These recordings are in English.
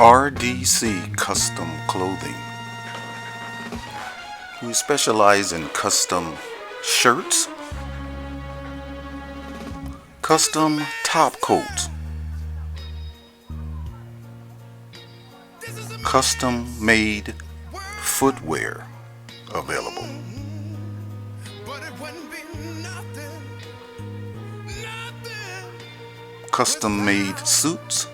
RDC Custom Clothing. We specialize in custom shirts, custom top coats, custom made footwear available. Custom made suits.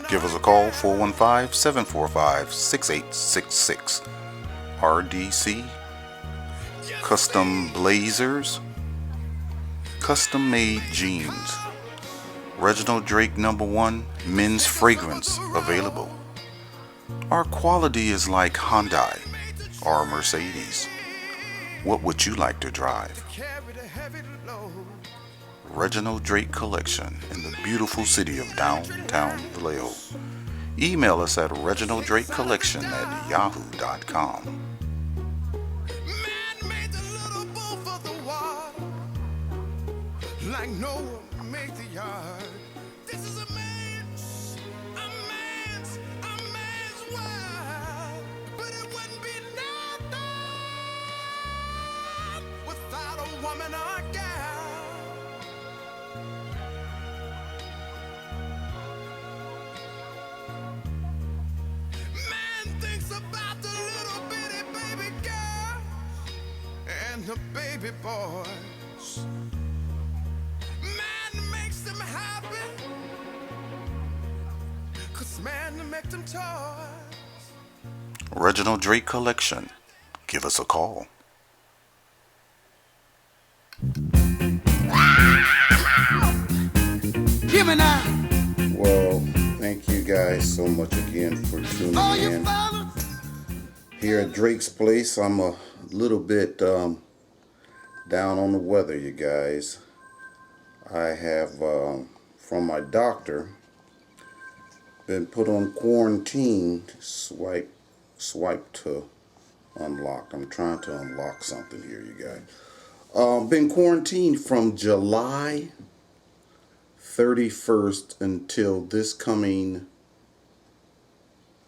Give us a call 415-745-6866. RDC. Custom blazers. Custom made jeans. Reginald Drake #1 men's fragrance available. Our quality is like Hyundai or Mercedes. What would you like to drive? Reginald Drake Collection in the beautiful city of downtown Vallejo. Email us at reginalddrakecollection@yahoo.com. Like Noah made the yard. This is a man's world. But it wouldn't be nothing without a woman or a girl. Man thinks about the little bitty baby girl and the baby boys. Them happy, 'cause man make them toys. Reginald Drake Collection. Give us a call. Give me now. Well, thank you guys so much again for tuning in. Here at Drake's Place, I'm a little bit down on the weather, you guys. I have, from my doctor, been put on quarantine. Swipe to unlock. I'm trying to unlock something here, you guys. Been quarantined from July 31st until this coming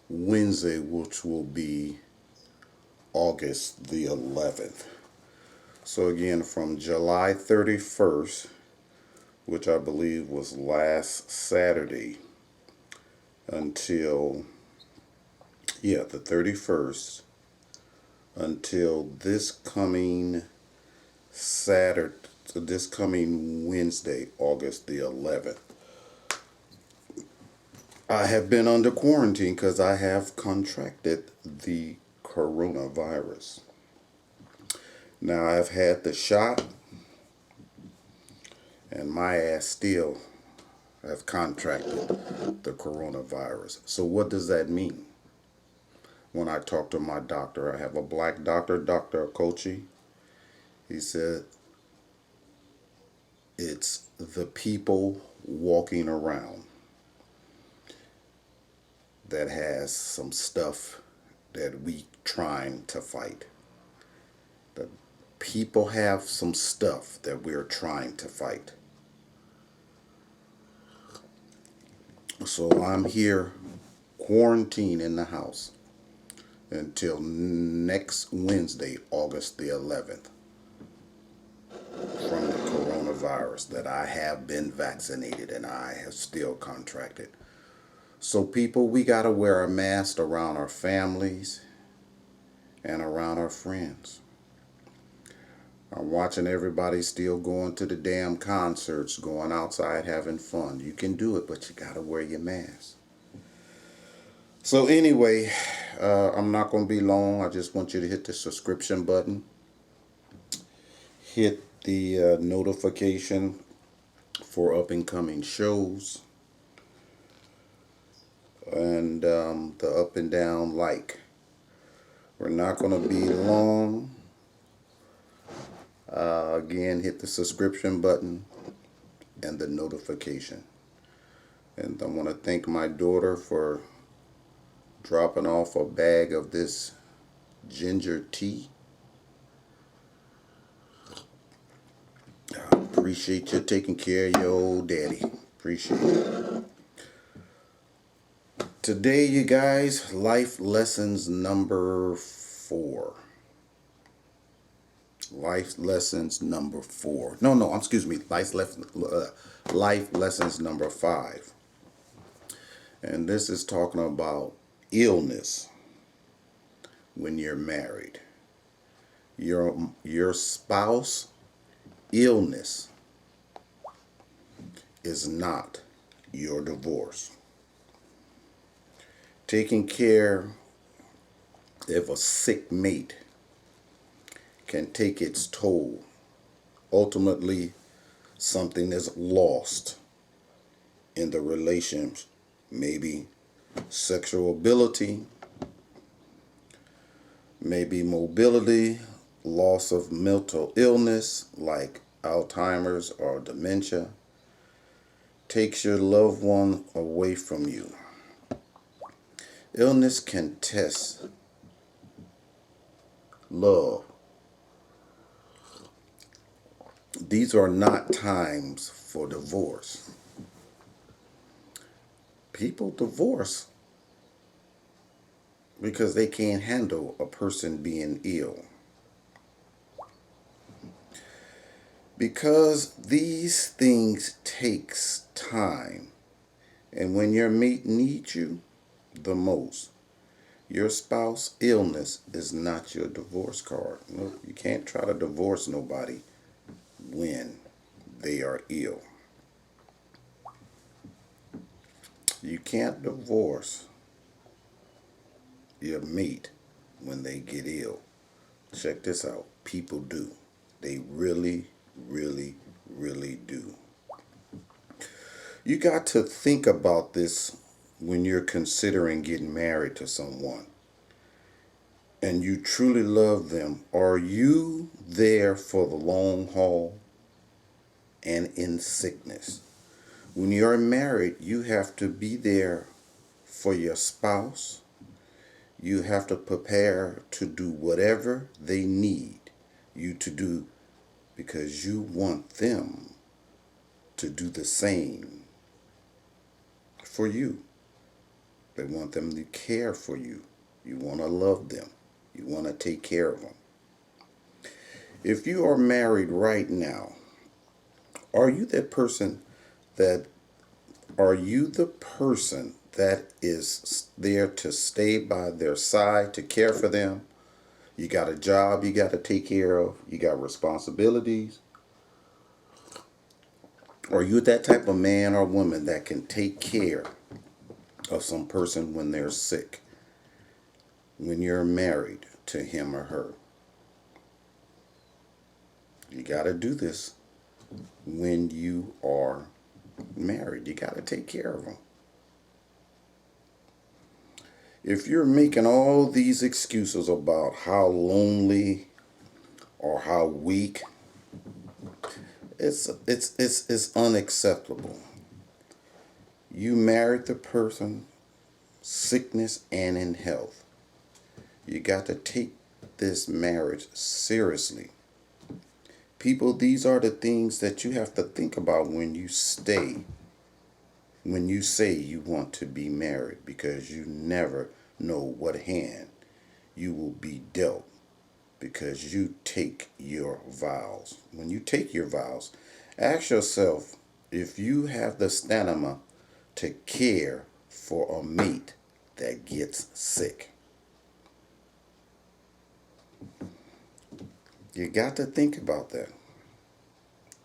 Wednesday, which will be August the 11th. So again, from July 31st, which I believe was last Saturday, until, the 31st, until this coming Saturday, this coming Wednesday, August the 11th. I have been under quarantine because I have contracted the coronavirus. Now, I've had the shot, and my ass still have contracted the coronavirus. So what does that mean? When I talk to my doctor, I have a black doctor, Dr. Okochi. He said it's the people walking around that has some stuff that we trying to fight. The people have some stuff that we're trying to fight. So I'm here quarantined in the house until next Wednesday, August the 11th, from the coronavirus that I have been vaccinated and I have still contracted. So people, we got to wear a mask around our families and around our friends. I'm watching everybody still going to the damn concerts, going outside having fun. You can do it, but you got to wear your mask. So anyway, I'm not going to be long. I just want you to hit the subscription button. Hit the notification for up and coming shows. And the up and down like. We're not going to be long. Again, hit the subscription button and the notification. And I want to thank my daughter for dropping off a bag of this ginger tea. I appreciate you taking care of your old daddy. Appreciate it. Today, you guys, life lessons number 4. Life lessons number 4. No, excuse me. Life lessons number 5. And this is talking about illness when you're married. Your spouse illness is not your divorce. Taking care of a sick mate can take its toll. Ultimately, something is lost in the relationship. Maybe sexual ability, maybe mobility, loss of mental illness like Alzheimer's or dementia, takes your loved one away from you. Illness can test love. These are not times for divorce. People divorce because they can't handle a person being ill. Because these things takes time. And when your mate needs you the most, your spouse illness is not your divorce card. No, you can't try to divorce nobody when they are ill. You can't divorce your mate when they get ill. Check this out. People do. They really, really, really do. You got to think about this when you're considering getting married to someone and you truly love them. Are you there for the long haul and in sickness? When you're married, you have to be there for your spouse. You have to prepare to do whatever they need you to do because you want them to do the same for you. They want them to care for you. You want to love them. You want to take care of them. If you are married right now, are you the person that is there to stay by their side, to care for them? You got a job you got to take care of. You got responsibilities. Are you that type of man or woman that can take care of some person when they're sick, when you're married to him or her? You got to do this when you are married. You got to take care of them. If you're making all these excuses about how lonely or how weak, it's unacceptable. You married the person, sickness and in health. You got to take this marriage seriously. People, these are the things that you have to think about when you say you want to be married, because you never know what hand you will be dealt, because you take your vows. When you take your vows, ask yourself if you have the stamina to care for a mate that gets sick. You got to think about that.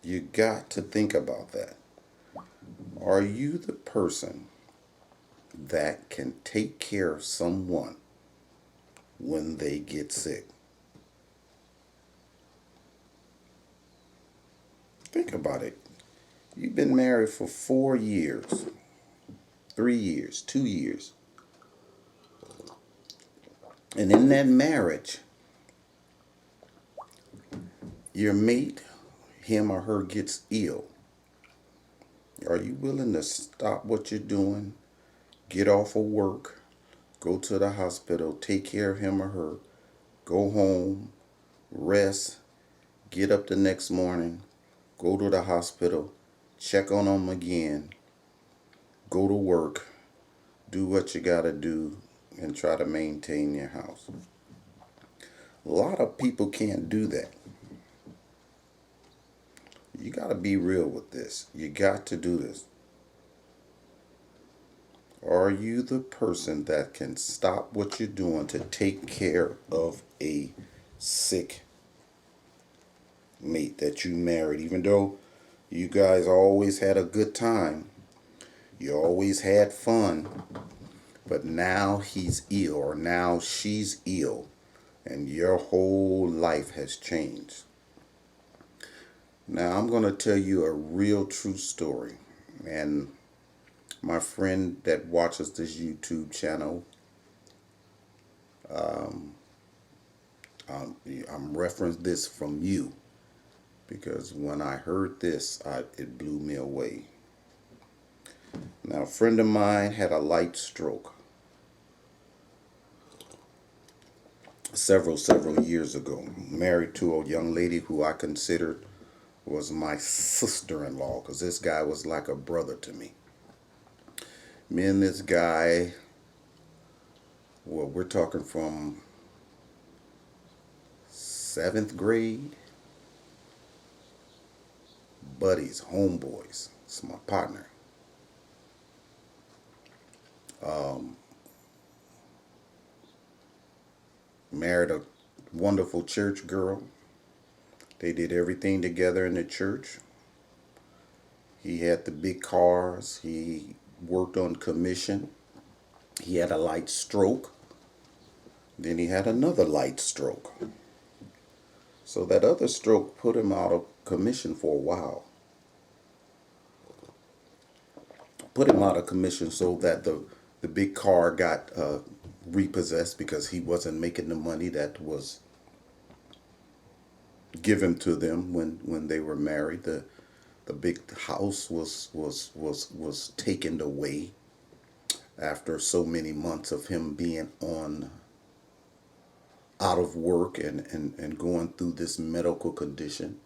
You got to think about that. Are you the person that can take care of someone when they get sick? Think about it. You've been married for 4 years, 3 years, 2 years. And in that marriage, your mate, him or her, gets ill. Are you willing to stop what you're doing, get off of work, go to the hospital, take care of him or her, go home, rest, get up the next morning, go to the hospital, check on them again, go to work, do what you gotta do and try to maintain your house. A lot of people can't do that. You gotta be real with this. You got to do this. Are you the person that can stop what you're doing to take care of a sick mate that you married? Even though you guys always had a good time, you always had fun, but now he's ill or now she's ill and your whole life has changed. Now I'm going to tell you a real true story. And my friend that watches this YouTube channel, I'm referencing this from you because when I heard this, it blew me away. Now, a friend of mine had a light stroke several years ago. Married to a young lady who I considered was my sister-in-law because this guy was like a brother to me. Me and this guy, well, we're talking from 7th grade, buddies, homeboys. It's my partner. Married a wonderful church girl. They did everything together in the church. He had the big cars. He worked on commission. He had a light stroke. Then he had another light stroke. So that other stroke put him out of commission for a while. Put him out of commission so that the big car got repossessed because he wasn't making the money that was given to them when they were married. The big house was taken away after so many months of him being on out of work and going through this medical condition.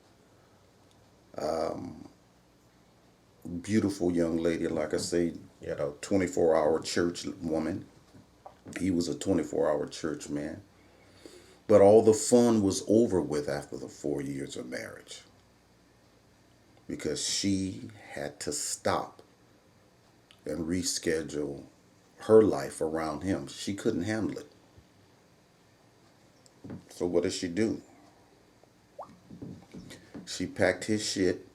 Beautiful young lady, like I say, had a 24-hour church woman. He was a 24-hour church man. But all the fun was over with after the 4 years of marriage. Because she had to stop and reschedule her life around him. She couldn't handle it. So what did she do? She packed his shit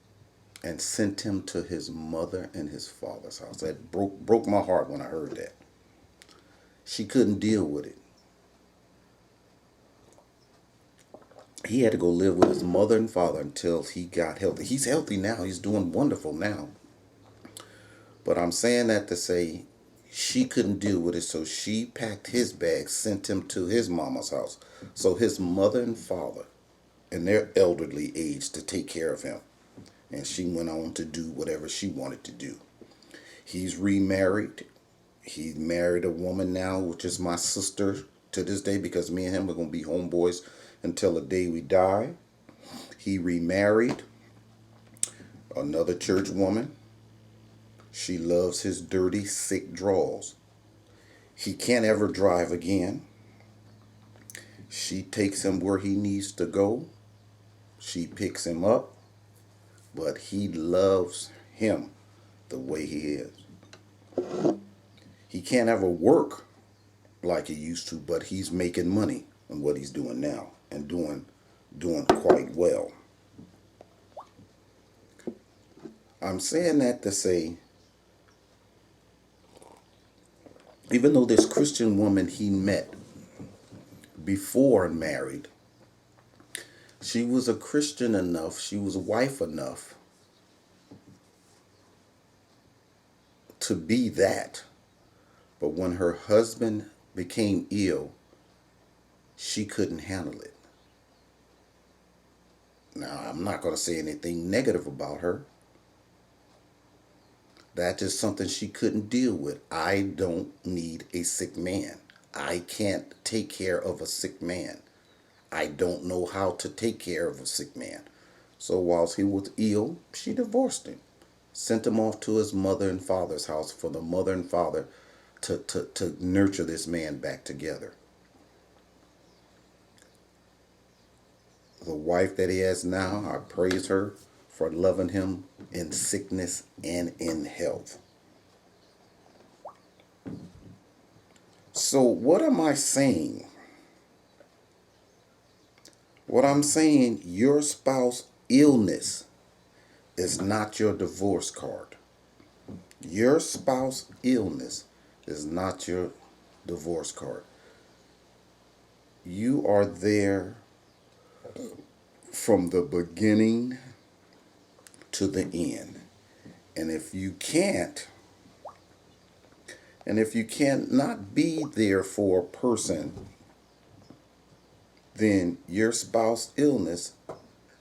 and sent him to his mother and his father's house. That broke my heart when I heard that. She couldn't deal with it. He had to go live with his mother and father until he got healthy. He's healthy now. He's doing wonderful now. But I'm saying that to say she couldn't deal with it, so she packed his bag, sent him to his mama's house. So his mother and father in their elderly age to take care of him. And she went on to do whatever she wanted to do. He's remarried. He married a woman now, which is my sister to this day, because me and him are going to be homeboys until the day we die. He remarried another church woman. She loves his dirty, sick draws. He can't ever drive again. She takes him where he needs to go. She picks him up. But he loves him the way he is. He can't ever work like he used to, but he's making money on what he's doing now and doing quite well. I'm saying that to say, even though this Christian woman he met before married, she was a Christian enough, she was a wife enough to be that. But when her husband became ill, she couldn't handle it. Now, I'm not going to say anything negative about her. That's just something she couldn't deal with. I don't need a sick man. I can't take care of a sick man. I don't know how to take care of a sick man. So whilst he was ill, she divorced him. Sent him off to his mother and father's house for the mother and father to nurture this man back together. The wife that he has now, I praise her for loving him in sickness and in health. So what am I saying? What I'm saying, your spouse illness is not your divorce card. Your spouse illness is not your divorce card. You are there from the beginning to the end. And if you can't, and if you cannot be there for a person, then your spouse illness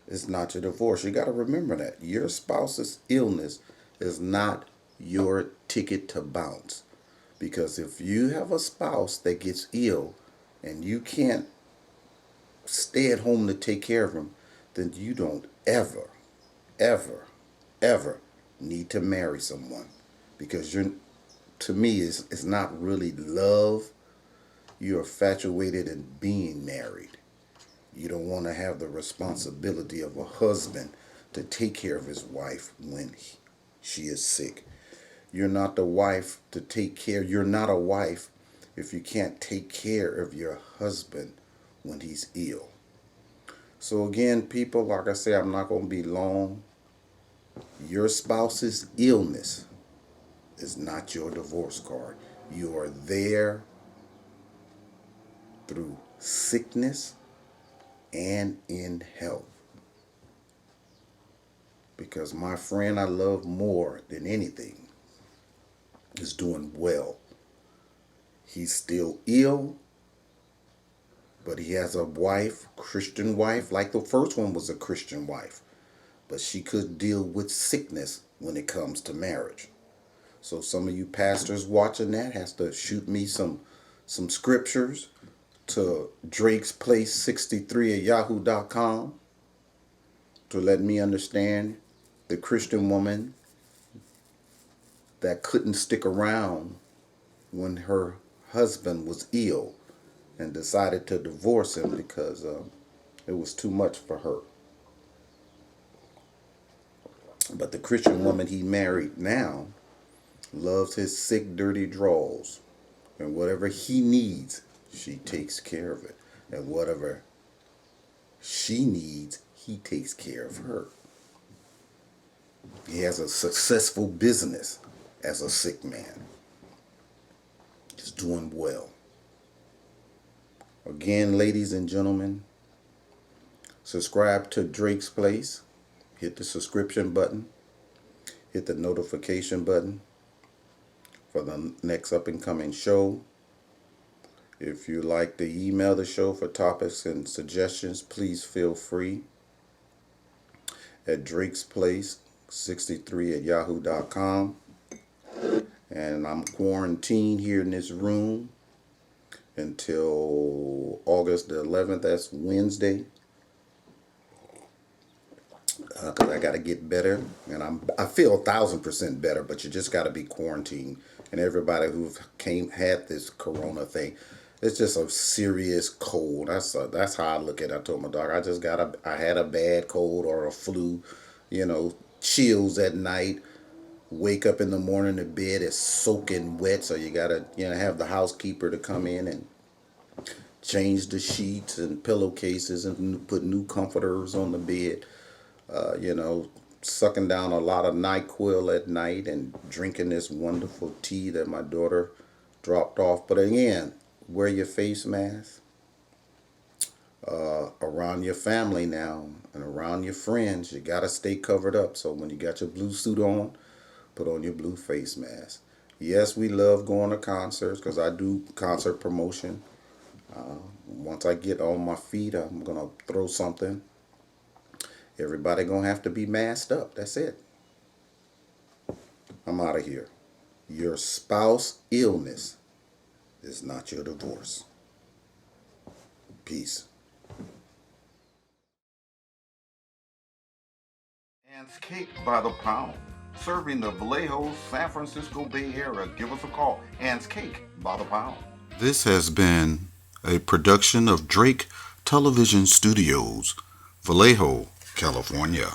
is not your divorce. You got to remember that. Your spouse's illness is not your ticket to bounce. Because if you have a spouse that gets ill and you can't stay at home to take care of him, then you don't ever, ever, ever need to marry someone. Because you're, to me, it's not really love. You're infatuated in being married. You don't want to have the responsibility of a husband to take care of his wife when she is sick. You're not the wife to take care. You're not a wife if you can't take care of your husband when he's ill. So again, people, like I say, I'm not going to be long. Your spouse's illness is not your divorce card. You are there through sickness and in health. Because my friend I love more than anything is doing well. He's still ill, but he has a wife, Christian wife, like the first one was a Christian wife. But she could deal with sickness when it comes to marriage. So some of you pastors watching that has to shoot me some scriptures to Drake's Place 63 at yahoo.com to let me understand the Christian woman that couldn't stick around when her husband was ill and decided to divorce him because it was too much for her. But the Christian woman he married now loves his sick, dirty draws. And whatever he needs, she takes care of it. And whatever she needs, he takes care of her. He has a successful business as a sick man. He's doing well. Again, ladies and gentlemen, subscribe to Drake's Place. Hit the subscription button. Hit the notification button for the next up and coming show. If you like to email the show for topics and suggestions, please feel free at Drake's Place 63 at yahoo.com. And I'm quarantined here in this room until August the 11th. That's Wednesday. Because I got to get better, and I feel 1,000% better. But you just got to be quarantined. And everybody who've had this corona thing, it's just a serious cold. That's how I look at it. I told my doctor, I had a bad cold or a flu, chills at night. Wake up in the morning, the bed is soaking wet, so you gotta have the housekeeper to come in and change the sheets and pillowcases and put new comforters on the bed. Sucking down a lot of NyQuil at night and drinking this wonderful tea that my daughter dropped off. But again, wear your face mask around your family now and around your friends. You got to stay covered up. So when you got your blue suit on, put on your blue face mask. Yes, we love going to concerts because I do concert promotion. Once I get on my feet, I'm going to throw something. Everybody going to have to be masked up. That's it. I'm out of here. Your spouse illness is not your divorce. Peace. Cake by the pound. serving the Vallejo, San Francisco Bay Area. Give us a call. Ann's Cake by the pound. This has been a production of Drake Television Studios, Vallejo, California.